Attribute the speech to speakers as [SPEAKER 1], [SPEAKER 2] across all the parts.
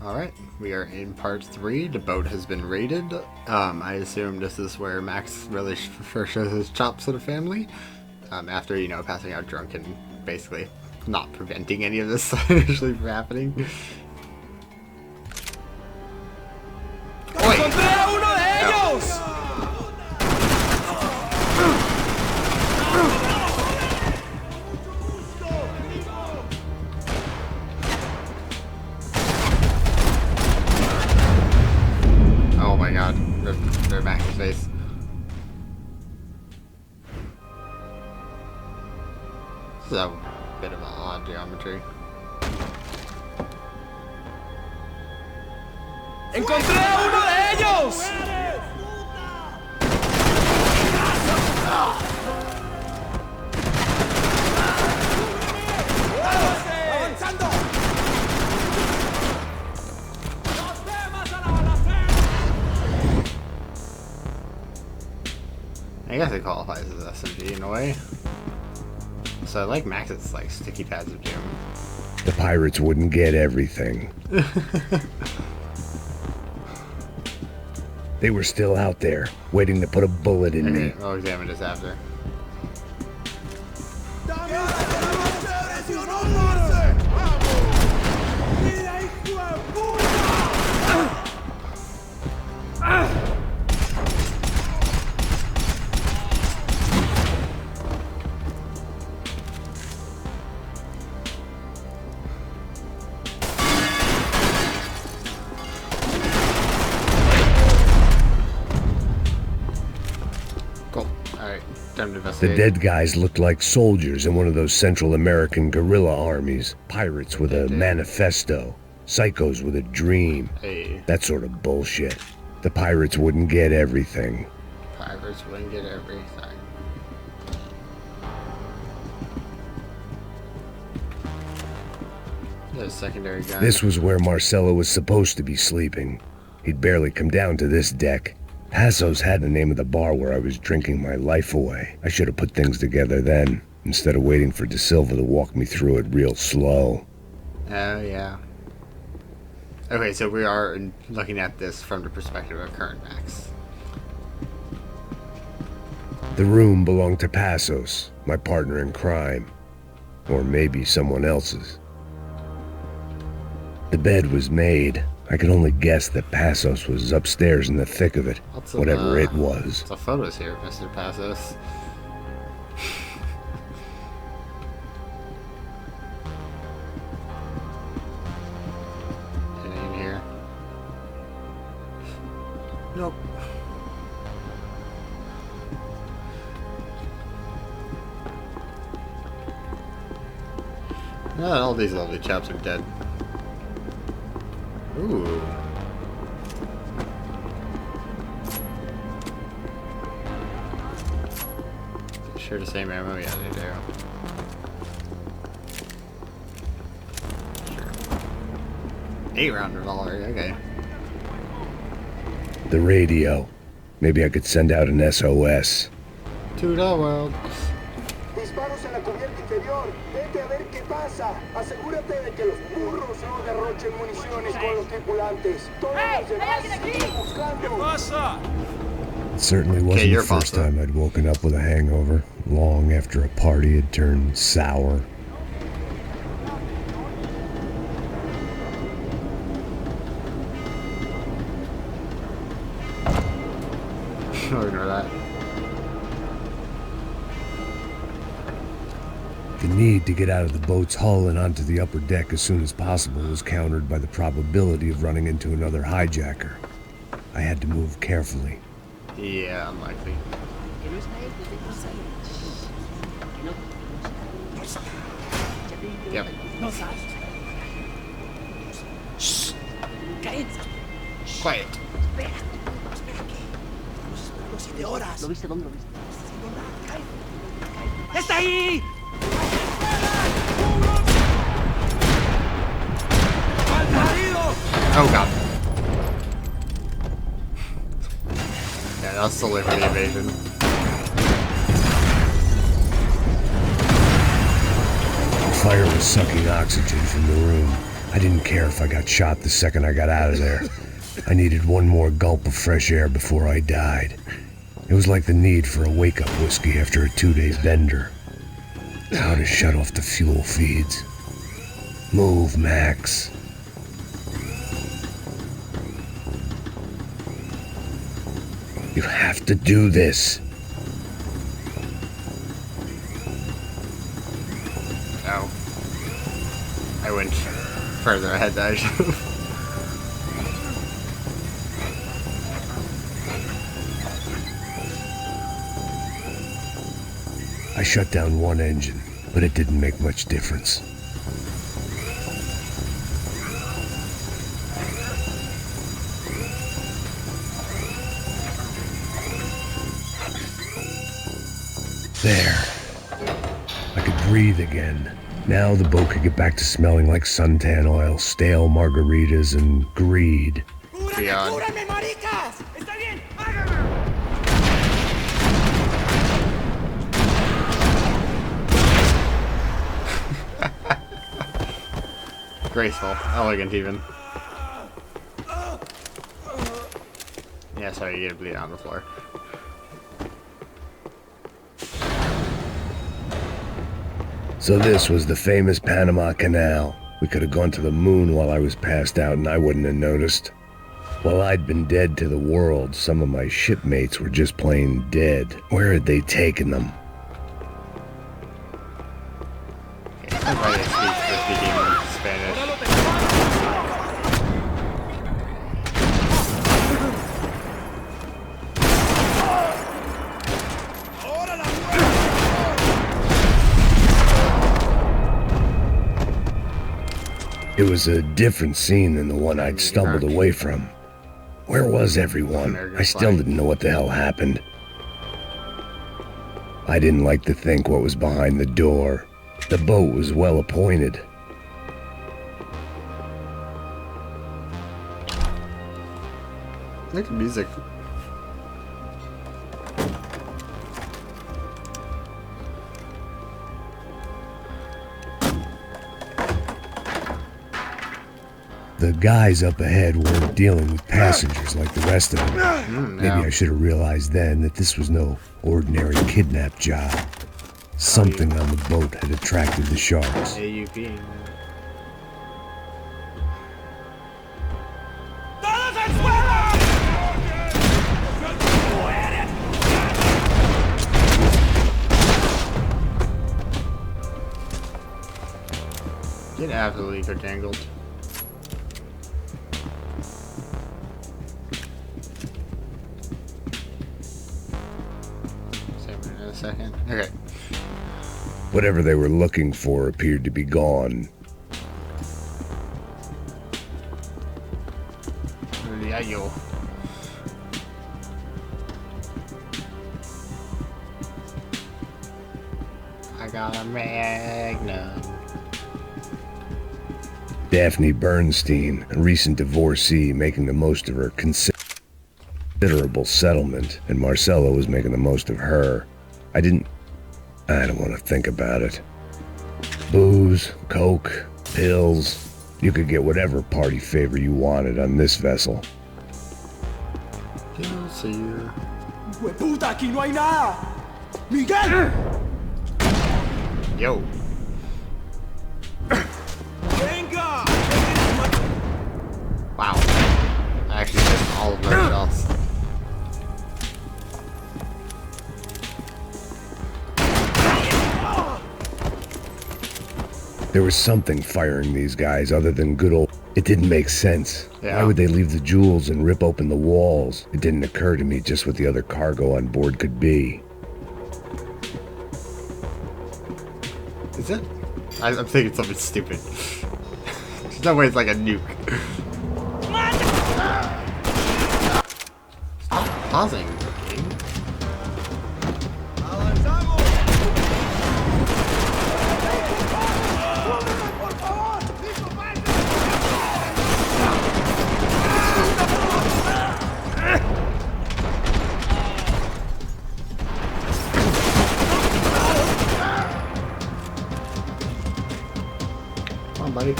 [SPEAKER 1] Alright, we are in part 3. The boat has been raided. I assume this is where Max really first shows his chops to the family. After, you know, passing out drunk and basically not preventing any of this initially from happening. Oh my god, rip Max's face. This is a bit of an odd geometry.
[SPEAKER 2] ¡Encontré a uno de ellos! ¡Avanzando!
[SPEAKER 1] I guess it qualifies as SMG in a way. So I like Max's like sticky pads of doom.
[SPEAKER 3] The pirates wouldn't get everything. They were still out there, waiting to put a bullet in me.
[SPEAKER 1] I'll examine this after.
[SPEAKER 3] The dead guys looked like soldiers in one of those Central American guerrilla armies. Pirates with a manifesto. Psychos with a dream.
[SPEAKER 1] Hey.
[SPEAKER 3] That sort of bullshit. The pirates wouldn't get everything.
[SPEAKER 1] Pirates wouldn't get everything. There's a secondary gun.
[SPEAKER 3] This was where Marcelo was supposed to be sleeping. He'd barely come down to this deck. Passos had the name of the bar where I was drinking my life away. I should have put things together then, instead of waiting for De Silva to walk me through it real slow.
[SPEAKER 1] Oh, yeah. Okay, so we are looking at this from the perspective of current Max.
[SPEAKER 3] The room belonged to Passos, my partner in crime. Or maybe someone else's. The bed was made. I could only guess that Passos was upstairs in the thick of it, whatever it was.
[SPEAKER 1] The photos here, Mr. Passos. Anything in here? Nope. All these lovely chaps are dead. Ooh. Sure the same ammo? Yeah, they do. Sure. 8-round revolver, okay.
[SPEAKER 3] The radio. Maybe I could send out an SOS.
[SPEAKER 1] To the world.
[SPEAKER 4] Disparos en la cubierta inferior. Vete a ver qué pasa. Asegúrate de que los burros no derrochen municiones con los tripulantes. Todos los demás siguen buscando.
[SPEAKER 2] ¿Qué pasa?
[SPEAKER 3] It certainly wasn't the first time I'd woken up with a hangover, long after a party had turned sour.
[SPEAKER 1] Ignore that.
[SPEAKER 3] The need to get out of the boat's hull and onto the upper deck as soon as possible was countered by the probability of running into another hijacker. I had to move carefully.
[SPEAKER 1] Yeah, unlikely. Yep.
[SPEAKER 5] Shh.
[SPEAKER 1] Quiet.
[SPEAKER 5] ¿Lo viste? ¿Dónde lo viste? ¡Está ahí!
[SPEAKER 1] Oh god. Yeah, that was solely for the invasion.
[SPEAKER 3] The fire was sucking oxygen from the room. I didn't care if I got shot the second I got out of there. I needed one more gulp of fresh air before I died. It was like the need for a wake-up whiskey after a 2-day bender. How to shut off the fuel feeds. Move, Max. You have to do this.
[SPEAKER 1] Oh. I went further ahead than I should have.
[SPEAKER 3] I shut down one engine, but it didn't make much difference. There. I could breathe again. Now the boat could get back to smelling like suntan oil, stale margaritas, and greed.
[SPEAKER 1] Beyond. Graceful, elegant even. Yeah, sorry, you get to bleed on the floor.
[SPEAKER 3] So this was the famous Panama Canal. We could have gone to the moon while I was passed out and I wouldn't have noticed. While I'd been dead to the world, some of my shipmates were just plain dead. Where had they taken them?
[SPEAKER 1] Everybody speaks Spanish.
[SPEAKER 3] It was a different scene than the one I'd stumbled away from. Where was everyone? I still didn't know what the hell happened. I didn't like to think what was behind the door. The boat was well appointed.
[SPEAKER 1] I like the music.
[SPEAKER 3] The guys up ahead weren't dealing with passengers like the rest of them. Maybe I should have realized then that this was no ordinary kidnap job. Something on the boat had attracted the sharks.
[SPEAKER 1] AUP.
[SPEAKER 2] ¡Todos al suelo!
[SPEAKER 1] Get absolutely jangled. Save it in a second. Okay.
[SPEAKER 3] Whatever they were looking for appeared to be gone.
[SPEAKER 1] Yayo. I got a magnum.
[SPEAKER 3] Daphne Bernstein, a recent divorcee, making the most of her considerable settlement, and Marcella was making the most of her. I don't want to think about it. Booze, coke, pills. You could get whatever party favor you wanted on this vessel.
[SPEAKER 5] ¡Hueputa, aquí no hay nada! ¡Miguel!
[SPEAKER 1] Yo.
[SPEAKER 5] ¡Venga!
[SPEAKER 1] Wow. I actually missed all of those shots.
[SPEAKER 3] There was something firing these guys other than good old... It didn't make sense.
[SPEAKER 1] Yeah.
[SPEAKER 3] Why would they leave the jewels and rip open the walls? It didn't occur to me just what the other cargo on board could be.
[SPEAKER 1] Is it? I'm thinking something stupid. There's no way it's like a nuke. Stop pausing. Game. Come on, buddy.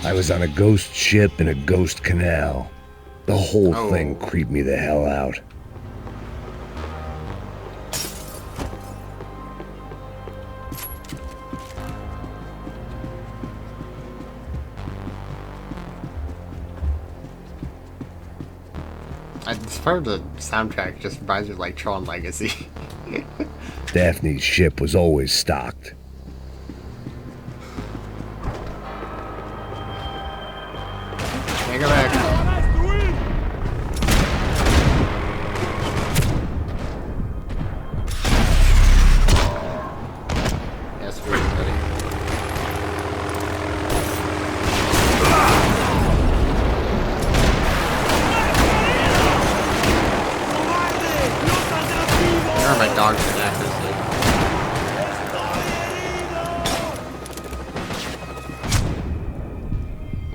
[SPEAKER 3] I was on a ghost ship in a ghost canal. The whole thing creeped me the hell out.
[SPEAKER 1] It's part of the soundtrack, just reminds me of like Tron Legacy.
[SPEAKER 3] Daphne's ship was always stocked.
[SPEAKER 1] Take her back. Yes, we're ready. There are my dogs and accuracy.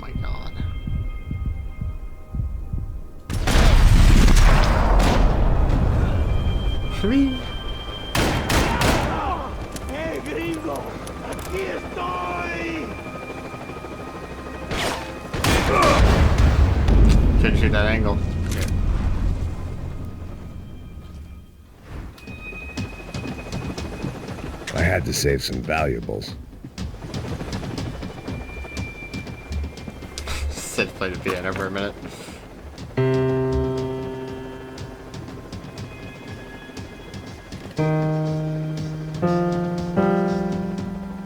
[SPEAKER 1] My God. Three.
[SPEAKER 5] ¡Eh, gringo! ¡Aquí estoy!
[SPEAKER 1] Shouldn't shoot that angle. Okay.
[SPEAKER 3] I had to save some valuables.
[SPEAKER 1] Sid played the piano for a minute.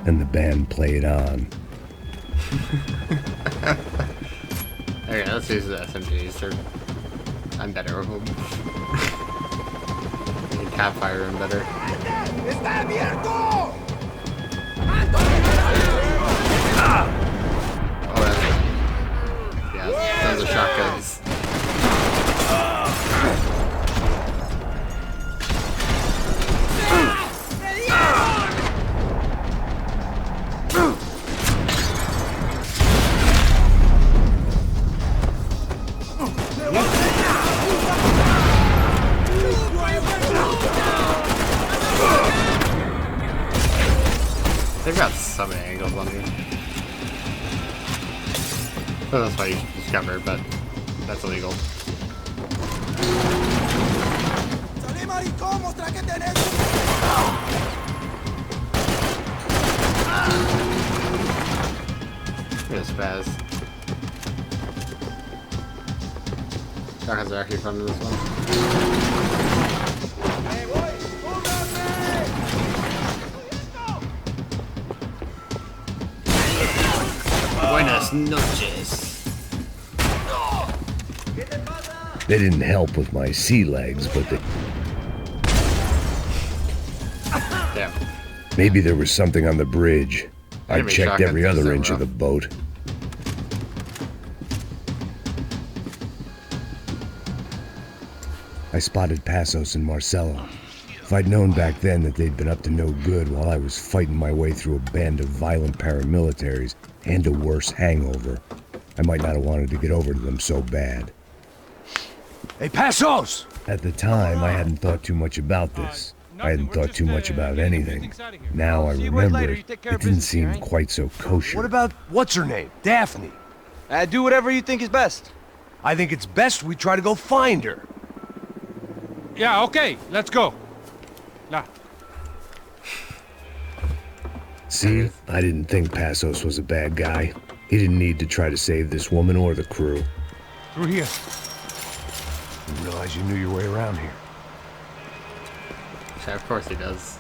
[SPEAKER 3] And the band played on.
[SPEAKER 1] Okay, let's use the SMGs. I'm better with them. You can cap fire them better.
[SPEAKER 5] ¡Está abierto!
[SPEAKER 1] Oh, that's right. Yeah, those are shotguns. They've got so many angles on me. So that's why you should discover, but that's illegal.
[SPEAKER 5] ¡Salí, maricón! ¡Mostra que tenés!
[SPEAKER 1] Look at spaz. Shotguns are actually fun in this one.
[SPEAKER 5] ¡Me voy! ¡Cúbrame!
[SPEAKER 1] Buenas noches.
[SPEAKER 3] They didn't help with my sea legs, but they...
[SPEAKER 1] Damn.
[SPEAKER 3] Maybe there was something on the bridge. I
[SPEAKER 1] Enemy
[SPEAKER 3] checked every
[SPEAKER 1] shotguns are
[SPEAKER 3] other
[SPEAKER 1] so
[SPEAKER 3] inch of
[SPEAKER 1] rough.
[SPEAKER 3] the boat. I spotted Passos and Marcelo. If I'd known back then that they'd been up to no good while I was fighting my way through a band of violent paramilitaries and a worse hangover, I might not have wanted to get over to them so bad.
[SPEAKER 2] Hey, Passos!
[SPEAKER 3] At the time, I hadn't thought too much about this. I hadn't thought too much about anything. Now I remember it, it didn't seem quite so kosher.
[SPEAKER 6] What about what's her name? Daphne.
[SPEAKER 7] Do whatever you think is best.
[SPEAKER 6] I think it's best we try to go find her.
[SPEAKER 2] Yeah, okay, let's go. Nah.
[SPEAKER 3] See, I didn't think Passos was a bad guy. He didn't need to try to save this woman or the crew.
[SPEAKER 6] Through here. Didn't realize you knew your way around here.
[SPEAKER 1] Yeah, of course he does.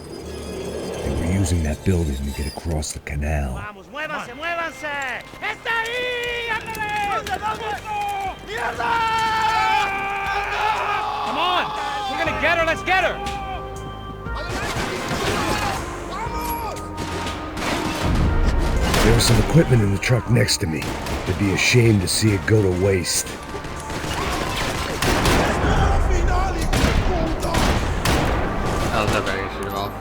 [SPEAKER 3] They were using that building to get across the canal.
[SPEAKER 5] ¡Vamos, muévanse, muévanse! ¡Está ahí! ¡Ándale! ¿Dónde, dónde? ¡Mierda!
[SPEAKER 2] Come on! We're gonna get her, let's get her!
[SPEAKER 3] There was some equipment in the truck next to me. It'd be a shame to see it go to waste.
[SPEAKER 1] I was never gonna shoot him off.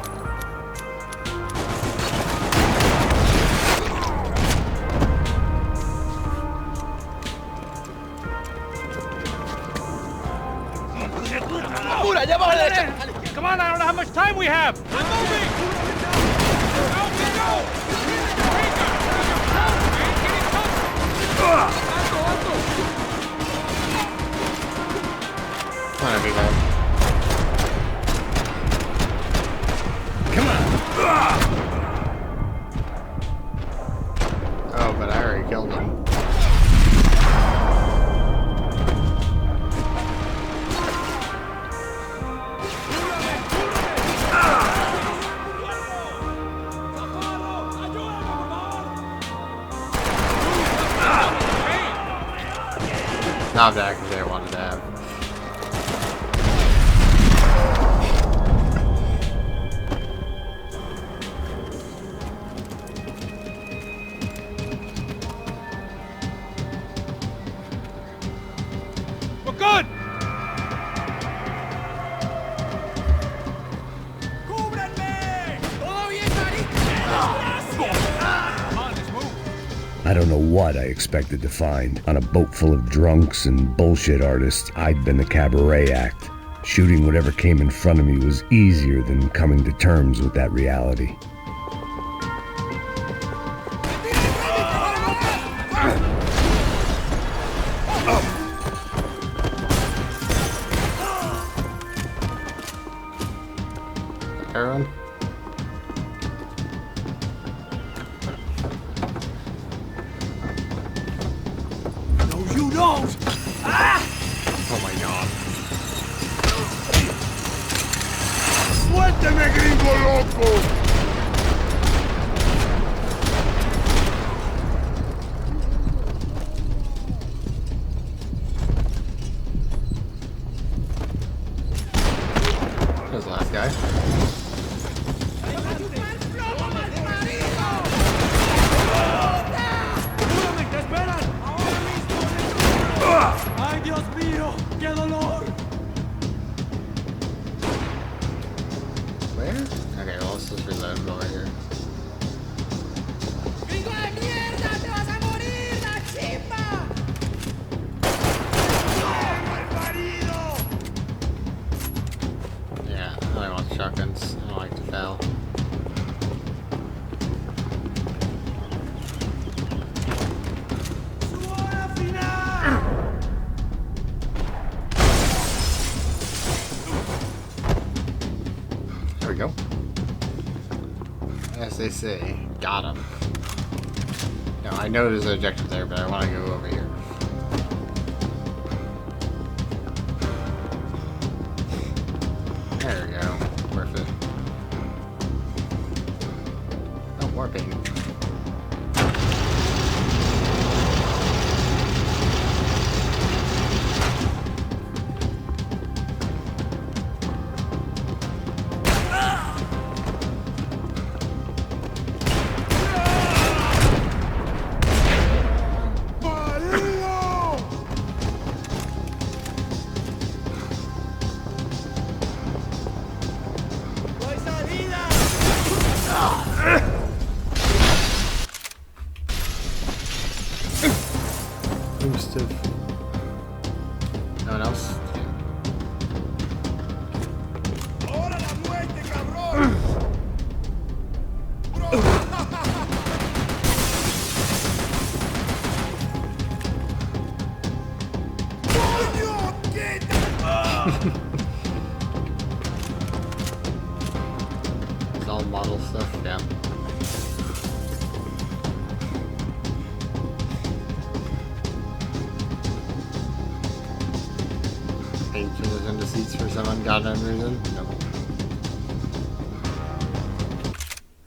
[SPEAKER 2] Come on, I don't know how much time we have! I'm moving! Go, go!
[SPEAKER 1] Wanna be bad. Oh, but I already killed him. Not the actors I wanted to have.
[SPEAKER 2] We're good!
[SPEAKER 3] I don't know what I expected to find. On a boat full of drunks and bullshit artists, I'd been the cabaret act. Shooting whatever came in front of me was easier than coming to terms with that reality.
[SPEAKER 1] Aaron?
[SPEAKER 5] No, you don't!
[SPEAKER 1] Oh my god.
[SPEAKER 5] ¡Suélteme, gringo loco!
[SPEAKER 1] There's the last guy.
[SPEAKER 5] ¡Ay, Dios mío! ¡Qué dolor!
[SPEAKER 1] Where? Okay, well, let's just reload over here.
[SPEAKER 8] ¡Gringo de mierda! ¡Te vas a morir, la chimba!
[SPEAKER 1] Yeah, I only want shotguns. I don't like to fail. There we go. As they say, got him. No, I know there's an objective there, but I want to go over here. There we go. Perfect. Oh, more Payne. Boosted. No one else?
[SPEAKER 5] ¡Ahora la muerte, cabrón! ¡Coño! ¡Quita!
[SPEAKER 1] It's all model stuff, yeah. Painkillers into seats for some ungotten reason? Nope.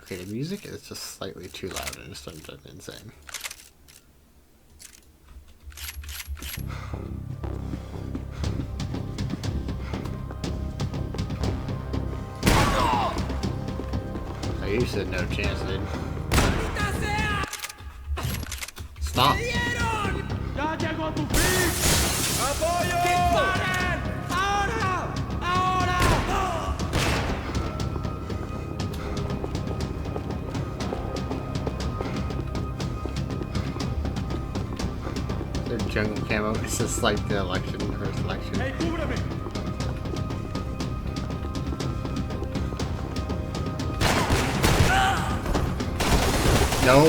[SPEAKER 1] Okay, the music is just slightly too loud and it's starting to be insane. Oh, you said no chance, dude. Stop.
[SPEAKER 5] ¡Ya llegó tu fin! ¡Apoyo! ¡Disparen! ¡Ahora! ¡Ahora!
[SPEAKER 1] Their jungle camo is just like the election, first election.
[SPEAKER 5] ¡Ey, cúbreme!
[SPEAKER 1] No!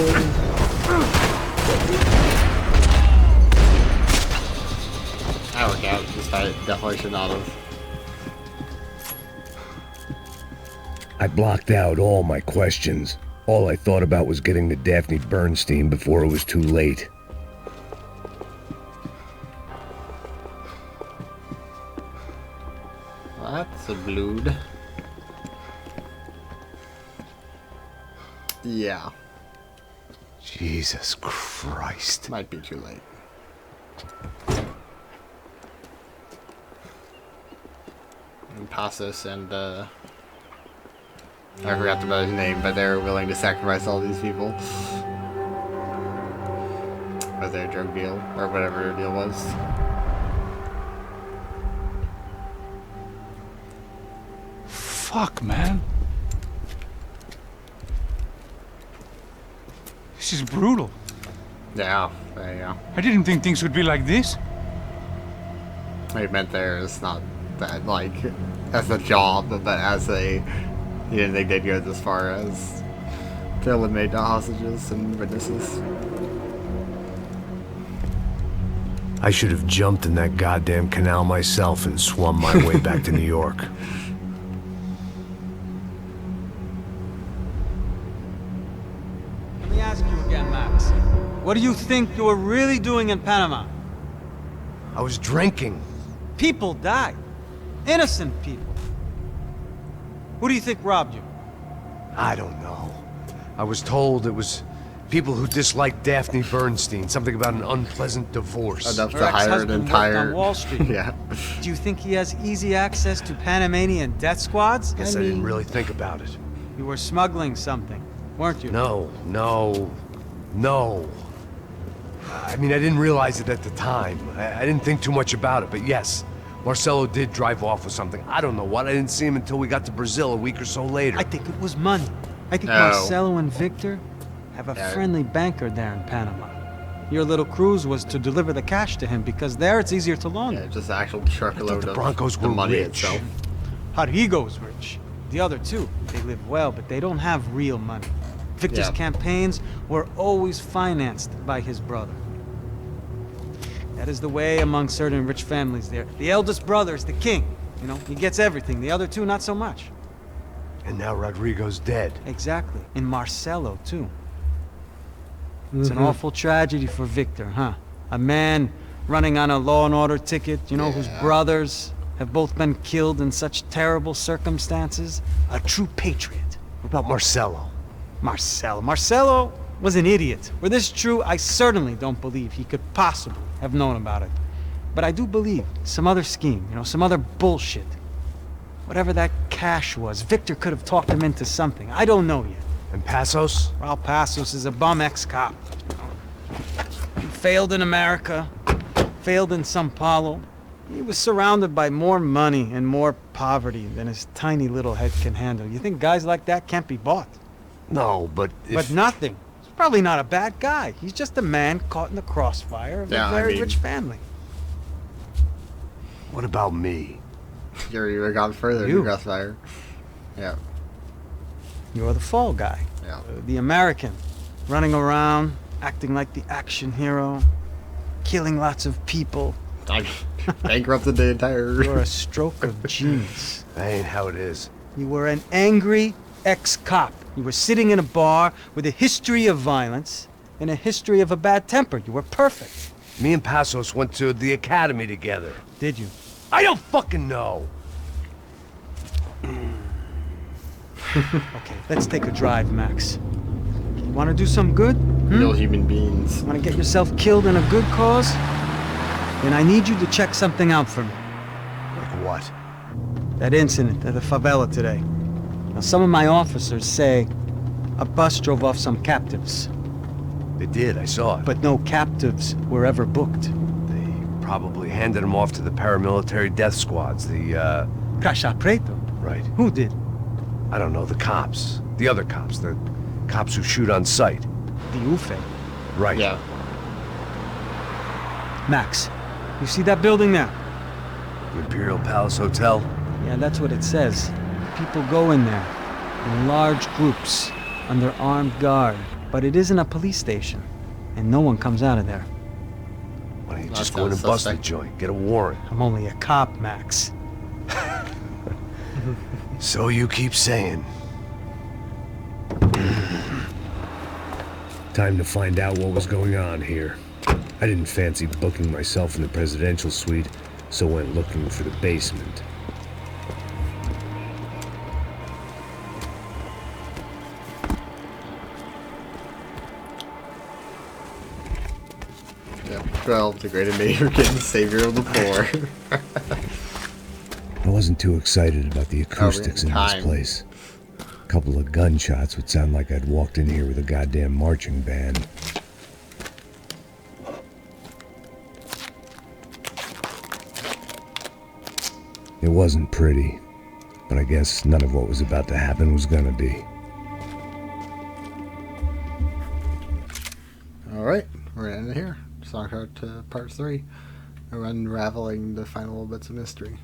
[SPEAKER 1] I definitely should not have.
[SPEAKER 3] I blocked out all my questions. All I thought about was getting to Daphne Bernstein before it was too late.
[SPEAKER 1] That's a blood. Yeah.
[SPEAKER 6] Jesus Christ.
[SPEAKER 1] Might be too late. And Passos and I forgot about his name, but they were willing to sacrifice all these people for their drug deal, or whatever their deal was.
[SPEAKER 2] Fuck, man. This is brutal.
[SPEAKER 1] Yeah, there you go.
[SPEAKER 2] I didn't think things would be like this.
[SPEAKER 1] What he meant there is not that, like, as a job, but as a... He didn't think they'd go this far as to eliminate the hostages and witnesses.
[SPEAKER 3] I should have jumped in that goddamn canal myself and swum my way back to New York.
[SPEAKER 9] Let me ask you again, Max. What do you think you were really doing in Panama?
[SPEAKER 3] I was drinking.
[SPEAKER 9] People died. Innocent people. Who do you think robbed you?
[SPEAKER 3] I don't know. I was told it was people who disliked Daphne Bernstein, something about an unpleasant divorce.
[SPEAKER 1] Enough
[SPEAKER 9] Her
[SPEAKER 1] to hire an
[SPEAKER 9] ex-husband worked
[SPEAKER 1] entire...
[SPEAKER 9] on Wall Street.
[SPEAKER 1] Yeah.
[SPEAKER 9] Do you think he has easy access to Panamanian death squads?
[SPEAKER 3] Guess I didn't really think about it.
[SPEAKER 9] You were smuggling something, weren't you?
[SPEAKER 3] No. I mean, I didn't realize it at the time. I didn't think too much about it, but yes, Marcelo did drive off with something. I don't know what. I didn't see him until we got to Brazil a week or so later.
[SPEAKER 9] I think it was money. I think
[SPEAKER 1] No.
[SPEAKER 9] Marcelo and Victor have a friendly banker there in Panama. Your little cruise was to deliver the cash to him because there it's easier to launder.
[SPEAKER 1] Yeah, just an actual truckload
[SPEAKER 3] the
[SPEAKER 1] of
[SPEAKER 3] Broncos
[SPEAKER 1] the
[SPEAKER 3] were
[SPEAKER 1] money
[SPEAKER 3] rich.
[SPEAKER 1] itself.
[SPEAKER 9] Rodrigo's rich. The other two, they live well, but they don't have real money. Victor's
[SPEAKER 1] Yeah.
[SPEAKER 9] campaigns were always financed by his brother. That is the way among certain rich families there. The eldest brother is the king. You know, he gets everything. The other two, not so much.
[SPEAKER 3] And now Rodrigo's dead.
[SPEAKER 9] Exactly. And Marcelo, too. It's an awful tragedy for Victor, huh? A man running on a law and order ticket, you know, whose brothers have both been killed in such terrible circumstances. A true patriot.
[SPEAKER 3] What about Marcelo?
[SPEAKER 9] Marcelo was an idiot. Were this true, I certainly don't believe he could possibly have known about it. But I do believe some other scheme, you know, some other bullshit. Whatever that cash was, Victor could have talked him into something. I don't know yet.
[SPEAKER 3] And Passos?
[SPEAKER 9] Raul Passos is a bum ex-cop. He failed in America, failed in Sao Paulo. He was surrounded by more money and more poverty than his tiny little head can handle. You think guys like that can't be bought?
[SPEAKER 3] No, but if...
[SPEAKER 9] But nothing. He's probably not a bad guy. He's just a man caught in the crossfire of a very rich family.
[SPEAKER 3] What about me?
[SPEAKER 1] You're gone further
[SPEAKER 9] You.
[SPEAKER 1] than Crossfire. Yeah.
[SPEAKER 9] You're the fall guy.
[SPEAKER 1] Yeah.
[SPEAKER 9] The American. Running around, acting like the action hero, killing lots of people.
[SPEAKER 1] I bankrupted the entire...
[SPEAKER 9] You're a stroke of genius.
[SPEAKER 3] That ain't how it is.
[SPEAKER 9] You were an angry ex-cop. You were sitting in a bar with a history of violence and a history of a bad temper. You were perfect.
[SPEAKER 3] Me and Passos went to the academy together.
[SPEAKER 9] Did you?
[SPEAKER 3] I don't fucking know.
[SPEAKER 9] Okay, let's take a drive, Max. You want to do some good?
[SPEAKER 1] Real human beings.
[SPEAKER 9] Want to get yourself killed in a good cause? Then I need you to check something out for me.
[SPEAKER 3] Like what?
[SPEAKER 9] That incident at the favela today. Now, some of my officers say a bus drove off some captives,
[SPEAKER 3] They did, I saw it.
[SPEAKER 9] but no captives were ever booked.
[SPEAKER 3] They probably handed them off to the paramilitary death squads, the,
[SPEAKER 9] Caixa Preto?
[SPEAKER 3] Right.
[SPEAKER 9] Who did?
[SPEAKER 3] I don't know, the cops. The other cops, the cops who shoot on sight.
[SPEAKER 9] The UFE.
[SPEAKER 3] Right.
[SPEAKER 1] Yeah.
[SPEAKER 9] Max, you see that building there?
[SPEAKER 3] The Imperial Palace Hotel?
[SPEAKER 9] Yeah, that's what it says. People go in there in large groups under armed guard, but it isn't a police station, and no one comes out of there.
[SPEAKER 6] Why don't you
[SPEAKER 1] That
[SPEAKER 6] just go in and
[SPEAKER 1] sounds
[SPEAKER 6] bust the
[SPEAKER 1] suspect.
[SPEAKER 6] joint? Get a warrant.
[SPEAKER 9] I'm only a cop, Max.
[SPEAKER 6] So you keep saying.
[SPEAKER 3] Time to find out what was going on here. I didn't fancy booking myself in the presidential suite, so went looking for the basement.
[SPEAKER 1] Yep. Well, the great American savior of the poor.
[SPEAKER 3] I wasn't too excited about the acoustics in this
[SPEAKER 1] time.
[SPEAKER 3] place. A couple of gunshots would sound like I'd walked in here with a goddamn marching band. It wasn't pretty, but I guess none of what was about to happen was gonna be.
[SPEAKER 1] Alright, we're gonna end it here. Just on to part 3. We're unraveling the final bits of mystery.